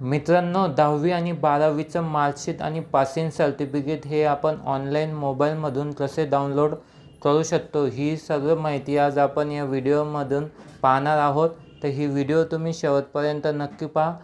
मित्रांनो, 10वी आणि 12वीचं मार्कशीट आणि पासिंग सर्टिफिकेट हे आपण ऑनलाईन मोबाईलमधून कसे डाउनलोड करू शकतो, ही सर्व माहिती आज आपण या व्हिडिओमधून पाहणार आहोत. तर ही व्हिडिओ तुम्ही शेवटपर्यंत नक्की पहा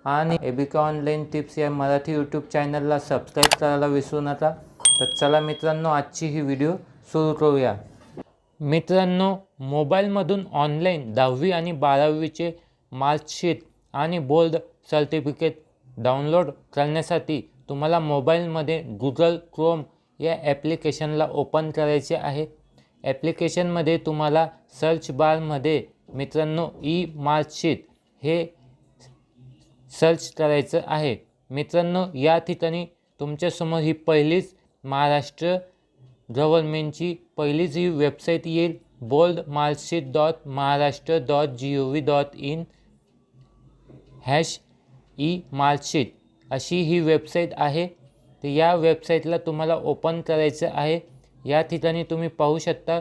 आणि एबिका ऑनलाईन टिप्स या मराठी यूट्यूब चॅनलला सबस्क्राईब करायला विसरू नका. तर चला मित्रांनो, आजची ही व्हिडिओ सुरू करूया. मित्रांनो, मोबाईलमधून ऑनलाईन 10वी आणि 12वीचे मार्कशीट आणि बोर्ड सर्टिफिकेट डाउनलोड करण्यासाठी तुम्हाला मोबाईलमध्ये गुगल क्रोम या ॲप्लिकेशनला ओपन करायचे आहे. ॲप्लिकेशनमध्ये तुम्हाला सर्च बारमध्ये मित्रांनो ई मार्कशीट हे सर्च करायचं आहे. मित्रांनो, या ठिकाणी तुमच्यासमोर ही पहिलीच महाराष्ट्र गव्हर्नमेंटची पहिलीच ही वेबसाईट येईल, boldmarksheet.maharashtra.gov.in /e-marksheet अशी ही वेबसाईट आहे. तर या वेबसाईटला तुम्हाला ओपन करायचं आहे. या ठिकाणी तुम्ही पाहू शकता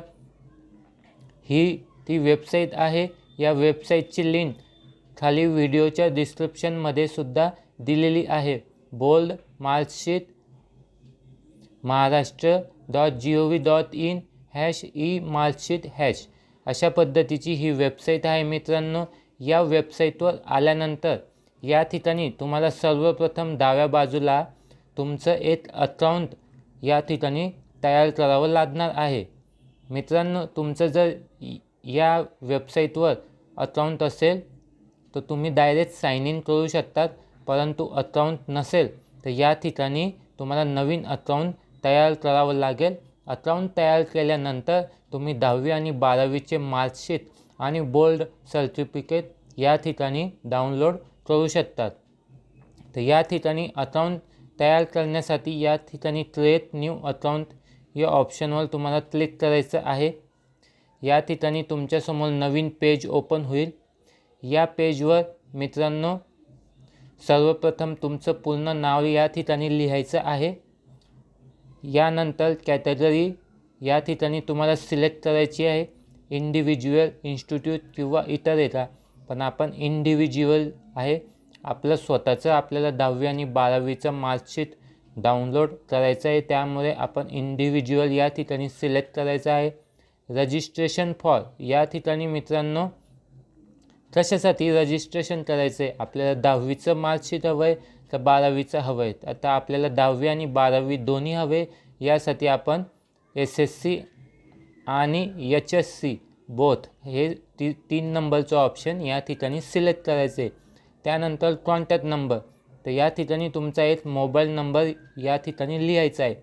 ही ती वेबसाईट आहे. या वेबसाईटची लिंक खाली व्हिडिओच्या डिस्क्रिप्शनमध्ये सुद्धा दिलेली आहे. boldmarksheet.maharashtra.gov.in /e-marksheet अशा पद्धतीची ही वेबसाईट आहे. मित्रांनो, या वेबसाईटवर आल्यानंतर या ठिकाणी तुम्हाला सर्वप्रथम डाव्या बाजूला तुमचं एक अकाउंट या ठिकाणी तयार करावं लागणार आहे. मित्रांनो, तुमचं जर या वेबसाईटवर अकाउंट असेल तर तुम्ही डायरेक्ट साइन इन करू शकतात, परंतु अकाउंट नसेल तर या ठिकाणी तुम्हाला नवीन अकाउंट तयार करावं लागेल. अकाउंट तयार केल्यानंतर तुम्ही 10वी आणि 12वीचे मार्कशीट आणि बोर्ड सर्टिफिकेट या ठिकाणी डाउनलोड करू शकतात. तर या ठिकाणी अकाउंट तयार करण्यासाठी या ठिकाणी क्रिएट न्यू अकाउंट या ऑप्शनवर तुम्हाला क्लिक करायचं आहे. या ठिकाणी तुमच्यासमोर नवीन पेज ओपन होईल. या पेजवर मित्रांनो सर्वप्रथम तुमचं पूर्ण नाव या ठिकाणी लिहायचं आहे. यानंतर कॅटेगरी या ठिकाणी तुम्हाला सिलेक्ट करायची आहे, इंडिव्हिज्युअल, इन्स्टिट्यूट किंवा इतर एका. पण आपण इंडिव्हिज्युअल आहे. आपलं स्वतःचं आपल्याला 10वी आणि 12वीचं मार्कशीट डाउनलोड करायचं आहे, त्यामुळे आपण इंडिव्हिज्युअल या ठिकाणी सिलेक्ट करायचं आहे. रजिस्ट्रेशन फॉर या ठिकाणी मित्रांनो कशासाठी रजिस्ट्रेशन करायचं आहे, आपल्याला 10वीचं मार्कशीट हवं आहे तर 12वीचं हवं आहे. आता आपल्याला 10वी आणि 12वी दोन्ही हवे. यासाठी आपण SSC आणि HSC बोथ हे 3 नंबरचं ऑप्शन या ठिकाणी सिलेक्ट करायचे. त्यानंतर कॉन्टॅक्ट नंबर, तर या ठिकाणी तुमचा एक मोबाईल नंबर या ठिकाणी लिहायचा आहे.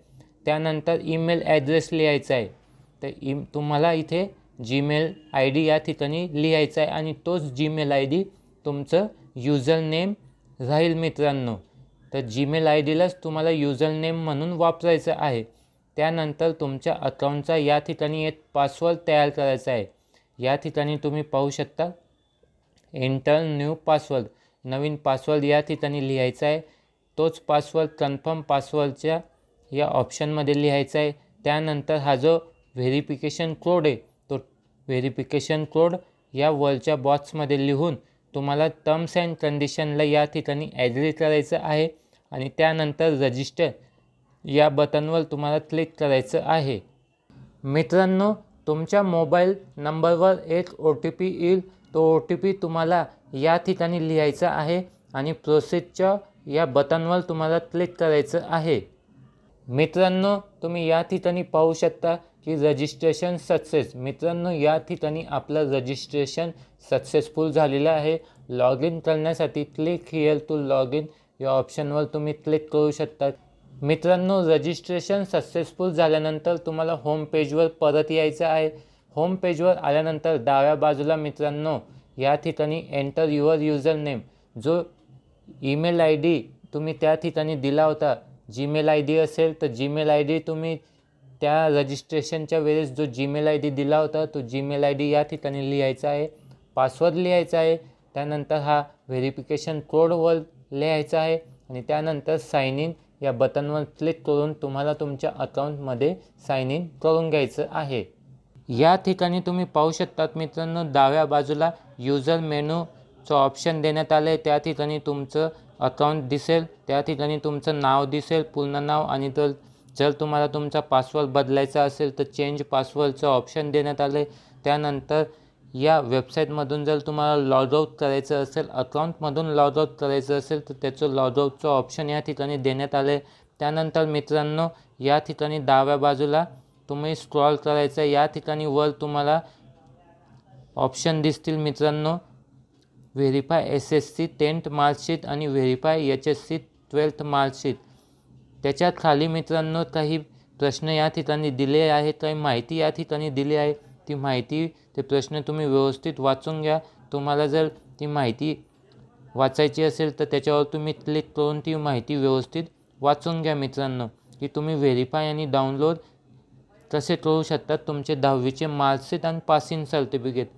त्यानंतर ईमेल ॲड्रेस लिहायचा आहे. तर तुम्हाला इथे जीमेल ID या ठिकाणी लिहायचा आहे आणि तोच जीमेल ID तुमचं युजर नेम राहील मित्रांनो. तर जीमेल IDलाच तुम्हाला युजर नेम म्हणून वापरायचं आहे. त्यानंतर तुमच्या अकाउंटचा या ठिकाणी एक पासवर्ड तयार करायचा आहे. या ठिकाणी तुम्ही पाहू शकता एंटर न्यू पासवर्ड, नवीन पासवर्ड या ठिकाणी लिहायचा आहे. तोच पासवर्ड कन्फर्म पासवर्डच्या या ऑप्शनमध्ये लिहायचा आहे. त्यानंतर हा जो व्हेरिफिकेशन कोड आहे तो व्हेरिफिकेशन कोड या वरच्या बॉक्समध्ये लिहून तुम्हाला टर्म्स अँड कंडिशनला या ठिकाणी ॲग्री करायचं आहे आणि त्यानंतर रजिस्टर या बटनवर तुम्हाला क्लिक करायचं आहे. मित्रांनो, तुमच्या मोबाईल नंबरवर एक OTP येईल. तो OTP तुम्हाला या ठिकाणी लिहायचा आहे आणि प्रोसेसच्या या बटनवर तुम्हाला क्लिक करायचं आहे. मित्रांनो, तुम्ही या ठिकाणी पाहू शकता की रजिस्ट्रेशन सक्सेस. मित्रांनो, या ठिकाणी आपलं रजिस्ट्रेशन सक्सेसफुल झालेलं आहे. लॉग इन करण्यासाठी click here to log in या ऑप्शनवर तुम्ही क्लिक करू शकता. मित्रांनो, रजिस्ट्रेशन सक्सेसफुल झाल्यानंतर तुम्हाला होम पेजवर परत यायचं आहे. होम पेजवर आल्यानंतर डाव्या बाजूला मित्रांनो या ठिकाणी एंटर युअर युजर नेम, जो ईमेल ID तुम्ही त्या ठिकाणी दिला होता, जीमेल ID असेल तर जीमेल ID तुम्ही त्या रजिस्ट्रेशनच्या वेळेस जो जीमेल ID दिला होता तो जीमेल ID या ठिकाणी लिहायचा आहे. पासवर्ड लिहायचा आहे. त्यानंतर हा व्हेरिफिकेशन कोडवर लिहायचा आहे आणि त्यानंतर साइन इन या बटनवर क्लिक करून तुम्हाला तुमच्या अकाउंटमध्ये साइन इन करून घ्यायचं आहे. या ठिकाणी तुम्ही पाहू शकतात मित्रांनो, डाव्या बाजूला युजर मेनूचं ऑप्शन देण्यात आलं आहे. त्या ठिकाणी तुमचं अकाउंट दिसेल, त्या ठिकाणी तुमचं नाव दिसेल, पूर्ण नाव, आणि जर तुम्हाला तुमचा पासवर्ड बदलायचा असेल तर चेंज पासवर्डचं ऑप्शन देण्यात आलं आहे. त्यानंतर या वेबसाईटमधून जर तुम्हाला लॉग आउट करायचं असेल, अकाउंटमधून लॉग आउट करायचं असेल तर त्याचं लॉग आउटचं ऑप्शन या ठिकाणी देण्यात आलं आहे. त्यानंतर मित्रांनो, या ठिकाणी डाव्या बाजूला तुम्ही स्क्रॉल करायचं. या ठिकाणी वर तुम्हाला ऑप्शन दिसतील मित्रांनो, व्हेरीफाय SSC 10th मार्कशीट आणि व्हेरीफाय HSC 12th मार्कशीट. त्याच्या खाली मित्रांनो काही प्रश्न या ठिकाणी दिले आहेत, काही माहिती या ठिकाणी दिली आहे. ती माहिती, ते प्रश्न तुम्ही व्यवस्थित वाचून घ्या. तुम्हाला जर ती माहिती वाचायची असेल तर त्याच्यावर तुम्ही क्लिक करून ती माहिती व्यवस्थित वाचून घ्या मित्रांनो, की तुम्ही व्हेरीफाय आणि डाउनलोड कसे करू शकतात तुमचे 10वीचे मार्कशीट आणि पासिंग सर्टिफिकेट.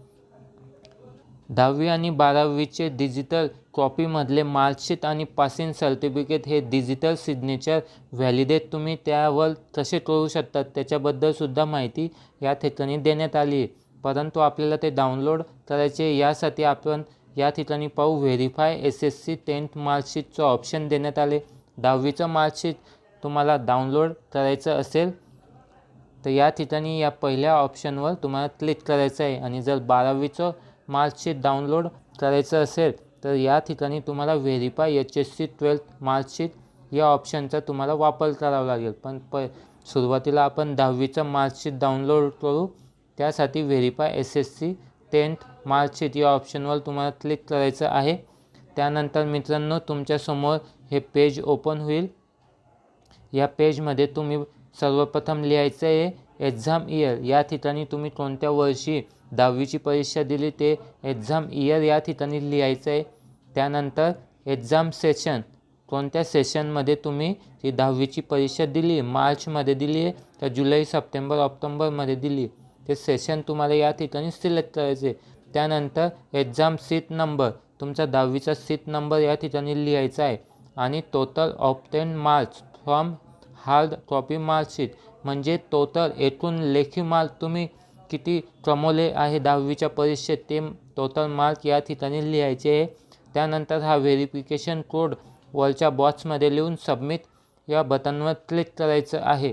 10वी आणि 12वीचे डिजिटल कॉपीमधले मार्कशीट आणि पासिंग सर्टिफिकेट हे डिजिटल सिग्नेचर व्हॅलिडेट तुम्ही त्यावर कसे करू शकतात त्याच्याबद्दलसुद्धा माहिती या ठिकाणी देण्यात आली आहे. परंतु आपल्याला ते डाउनलोड करायचे, यासाठी आपण या ठिकाणी पाहू व्हेरीफाय SSC 10th मार्कशीटचं ऑप्शन देण्यात आले. 10वीचं मार्कशीट तुम्हाला डाउनलोड करायचं असेल तर या ठिकाणी या पहिल्या ऑप्शनवर तुम्हाला क्लिक करायचं आहे. आणि जर 12वीचं मार्कशीट डाउनलोड करायचं असेल तर या ठिकाणी तुम्हाला व्हेरीफाय HSC 12th मार्कशीट या ऑप्शनचा तुम्हाला वापर करावा लागेल. पण सुरुवातीला आपण 10वीचं मार्कशीट डाउनलोड करू. त्यासाठी व्हेरीफाय SSC 10th मार्कशीट या ऑप्शनवर तुम्हाला क्लिक करायचं आहे. त्यानंतर मित्रांनो, तुमच्यासमोर हे पेज ओपन होईल. या पेजमध्ये तुम्ही सर्वप्रथम लिहायचं आहे एक्झाम इयर. या ठिकाणी तुम्ही कोणत्या वर्षी 10वीची परीक्षा दिली ते एक्झाम इयर या ठिकाणी लिहायचं आहे. त्यानंतर एक्झाम सेशन, कोणत्या सेशनमध्ये तुम्ही ती 10वीची परीक्षा दिली, मार्चमध्ये दिली आहे तर जुलै, सप्टेंबर, ऑक्टोंबरमध्ये दिली, ते सेशन तुम्हाला या ठिकाणी सिलेक्ट करायचे. त्यानंतर एक्झाम सीट नंबर, तुमचा 10वीचा सीट नंबर या ठिकाणी लिहायचा आहे. आणि total obtain marks from hard copy marksheet, म्हणजे टोटल एकूण लेखी मार्क तुम्ही किती कमवले आहे 10वीच्या परीक्षेत ते टोटल मार्क या ठिकाणी लिहायचे आहे. त्यानंतर हा व्हेरिफिकेशन कोड वरच्या बॉक्समध्ये लिहून सबमिट या बटनवर क्लिक करायचं आहे.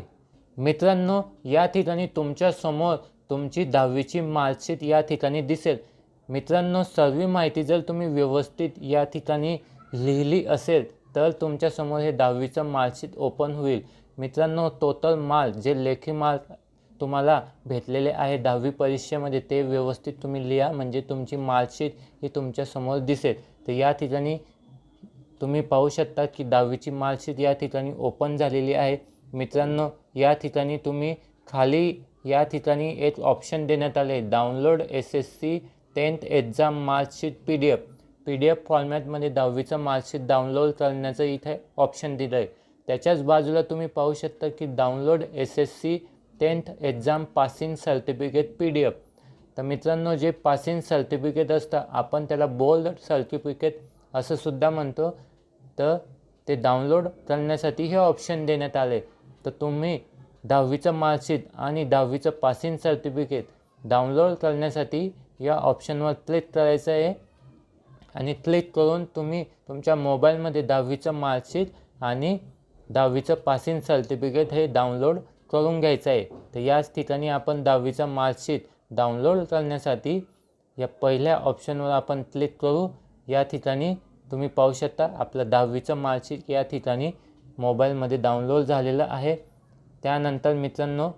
मित्रांनो, या ठिकाणी तुमच्यासमोर तुमची 10वीची मार्कशीट या ठिकाणी दिसेल. मित्रांनो, सर्व माहिती जर तुम्ही व्यवस्थित या ठिकाणी लिहिली असेल तर तुमच्यासमोर हे 10वीचं मार्कशीट ओपन होईल. मित्रांनो, टोटल मार्क, जे लेखी मार्क तुम्हाला भेटलेले आहे 10वी परीक्षेमध्ये ते व्यवस्थित तुम्ही लिहा, म्हणजे तुमची मार्कशीट ही तुमच्यासमोर दिसेल. तर या ठिकाणी तुम्ही पाहू शकता की 10वीची मार्कशीट या ठिकाणी ओपन झालेली आहे. मित्रांनो, या ठिकाणी तुम्ही खाली या ठिकाणी एक ऑप्शन देण्यात आले, download SSC 10th exam marksheet PDF फॉर्मॅटमध्ये 10वीचं मार्कशीट डाउनलोड करण्याचं इथे ऑप्शन दिलं आहे. त्याच्याच बाजूला तुम्ही पाहू शकता की download SSC 10th exam passing certificate PDF. तर मित्रांनो, जे पासिंग सर्टिफिकेट असतं आपण त्याला बोल्ड सर्टिफिकेट असं सुद्धा म्हणतो, तर ते डाउनलोड करण्यासाठी हे ऑप्शन देण्यात आले. तर तुम्ही 10वीचं मार्कशीट आणि 10वीचं पासिंग सर्टिफिकेट डाउनलोड करण्यासाठी या ऑप्शनवर क्लिक करायचं आहे. आणि क्लिक करून तुम्ही तुमच्या मोबाईलमध्ये 10वीचं मार्कशीट आणि 10वीचं पासिंग सर्टिफिकेट हे डाउनलोड करून घ्यायचं आहे. तर याच ठिकाणी आपण 10वीचं मार्कशीट डाउनलोड करण्यासाठी या पहिल्या ऑप्शनवर आपण क्लिक करू. या ठिकाणी तुम्ही पाहू शकता आपलं 10वीचं मार्कशीट या ठिकाणी मोबाईलमध्ये डाउनलोड झालेलं आहे. त्यानंतर मित्रांनो,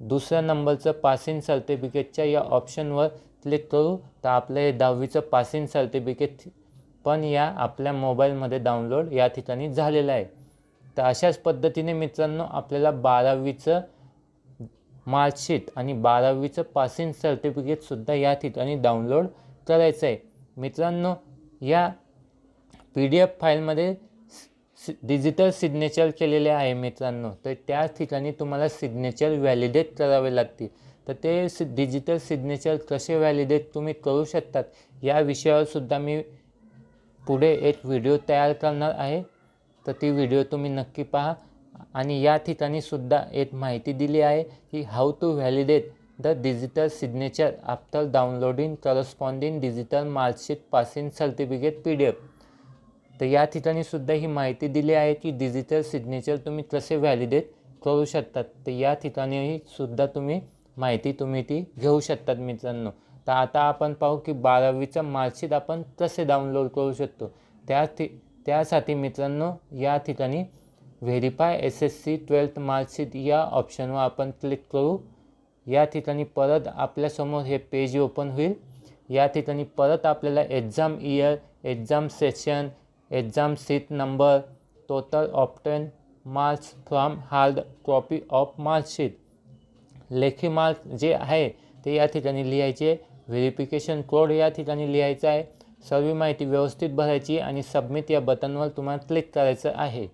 दुसऱ्या नंबरचं पासिंग सर्टिफिकेटच्या या ऑप्शनवर क्लिक करू तर आपलं हे 10वीचं पासिंग सर्टिफिकेट पण या आपल्या मोबाईलमध्ये डाउनलोड या ठिकाणी झालेलं आहे. तर अशाच पद्धतीने मित्रांनो, आपल्याला 12वीचं मार्कशीट आणि 12वीचं पासिंग सर्टिफिकेटसुद्धा या ठिकाणी डाउनलोड करायचं आहे. मित्रांनो, या PDF फाईलमध्ये डिजिटल सिग्नेचर केलेले आहे मित्रांनो, तर त्या ठिकाणी तुम्हाला सिग्नेचर व्हॅलिडेट करावे लागतील. तर ते डिजिटल सिग्नेचर कसे व्हॅलिडेट तुम्ही करू शकतात या विषयावरसुद्धा मी पुढे एक व्हिडिओ तयार करणार आहे. तर ती व्हिडिओ तुम्ही नक्की पहा. आणि या ठिकाणी सुद्धा एक माहिती दिली आहे की how to validate the digital signature after downloading corresponding digital marksheet passing certificate PDF. तर या ठिकाणी सुद्धा ही माहिती दिली आहे की डिजिटल सिग्नेचर तुम्ही कसे व्हॅलिडेट करू शकतात. तर या ठिकाणीही सुद्धा तुम्ही माहिती ती घेऊ शकतात मित्रांनो. तर आता आपण पाहू की 12वीचं मार्कशीट आपण कसे डाउनलोड करू शकतो. त्यासाठी मित्रांनो या ठिकाणी व्हेरीफाय SSC 12th मार्कशीट या ऑप्शनवर आपण क्लिक करू. या ठिकाणी परत आपल्यासमोर हे पेज ओपन होईल. या ठिकाणी परत आपल्याला exam year, exam session, exam seat number, total obtain marks from hard copy of marksheet, लेखी मार्क जे आहे ते या ठिकाणी लिहायचे, व्हेरिफिकेशन कोड या ठिकाणी लिहायचा आहे. सर्व माहिती व्यवस्थित भरायची आणि सबमिट या बटनवर तुम्हाला क्लिक करायचं आहे.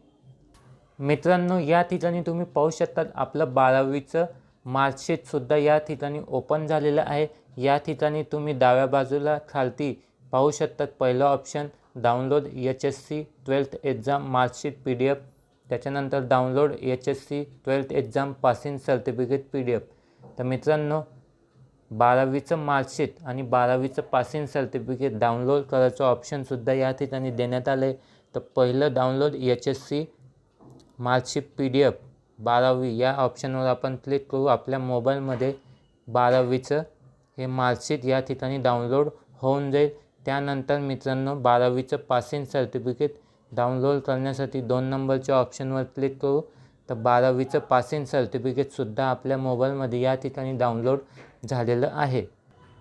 मित्रांनो या ठिकाणी तुम्ही पाहू शकतात आपलं 12वीचं मार्कशीटसुद्धा या ठिकाणी ओपन झालेलं आहे. या ठिकाणी तुम्ही डाव्या बाजूला खालती पाहू शकतात पहिलं option download HSC 12th exam marksheet PDF, त्याच्यानंतर download HSC 12th exam passing certificate PDF. तर मित्रांनो 12वीचं मार्कशीट आणि 12वीचं पासिंग सर्टिफिकेट डाउनलोड करायचं ऑप्शनसुद्धा या ठिकाणी देण्यात आलं आहे. तर पहिलं डाउनलोड HSC मार्कशीट PDF 12वी या ऑप्शनवर आपण क्लिक करू. आपल्या मोबाईलमध्ये 12वीचं हे मार्कशीट या ठिकाणी डाउनलोड होऊन जाईल. त्यानंतर मित्रांनो 12वीचं पासिंग सर्टिफिकेट डाउनलोड करण्यासाठी 2 नंबरच्या ऑप्शनवर क्लिक करू. तर 12वीचं पासिंग सर्टिफिकेटसुद्धा आपल्या मोबाईलमध्ये या ठिकाणी डाउनलोड झालेलं आहे.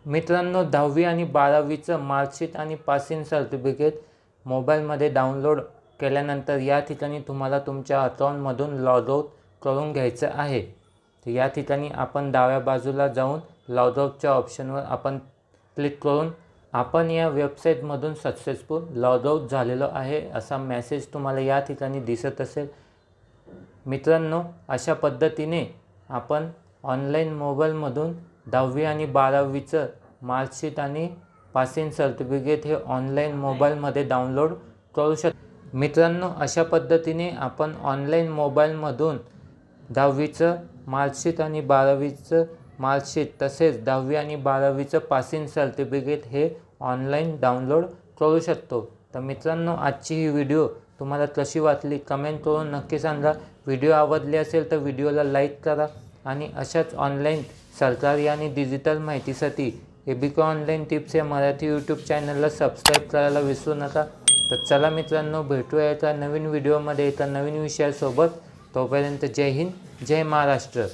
मित्रांनो 10वी आणि 12वीचं मार्कशीट आणि पासिंग सर्टिफिकेट मोबाईलमध्ये डाउनलोड केल्यानंतर या ठिकाणी तुम्हाला तुमच्या अकाउंटमधून लॉग आउट करून घ्यायचं आहे. तर या ठिकाणी आपण डाव्या बाजूला जाऊन लॉग आउटच्या ऑप्शनवर आपण क्लिक करून आपण या वेबसाईटमधून सक्सेसफुल लॉग आउट झालेलो आहे असा मेसेज तुम्हाला या ठिकाणी दिसत असेल. मित्रांनो अशा पद्धतीने आपण ऑनलाईन मोबाईलमधून 10वी आणि 12वीचं मार्कशीट आणि पासिंग सर्टिफिकेट हे ऑनलाईन मोबाईलमध्ये डाउनलोड करू शकतो. मित्रांनो अशा पद्धतीने आपण ऑनलाईन मोबाईलमधून 10वीचं मार्कशीट आणि 12वीचं मार्कशीट तसेच 10वी आणि 12वीचं पासिंग सर्टिफिकेट हे ऑनलाईन डाउनलोड करू शकतो. तर मित्रांनो आजची ही व्हिडिओ तुम्हाला कशी वाटली कमेंट करून नक्की सांगा. व्हिडिओ आवडली असेल तर व्हिडिओला लाईक करा आणि अशाच ऑनलाईन सरकारी आणि डिजिटल माहितीसाठी ABK ऑनलाईन टिप्स या मराठी यूट्यूब चॅनलला सबस्क्राईब करायला विसरू नका. तर चला मित्रांनो भेटूया एका नवीन व्हिडिओमध्ये एका नवीन विषयासोबत. तोपर्यंत जय हिंद जय महाराष्ट्र.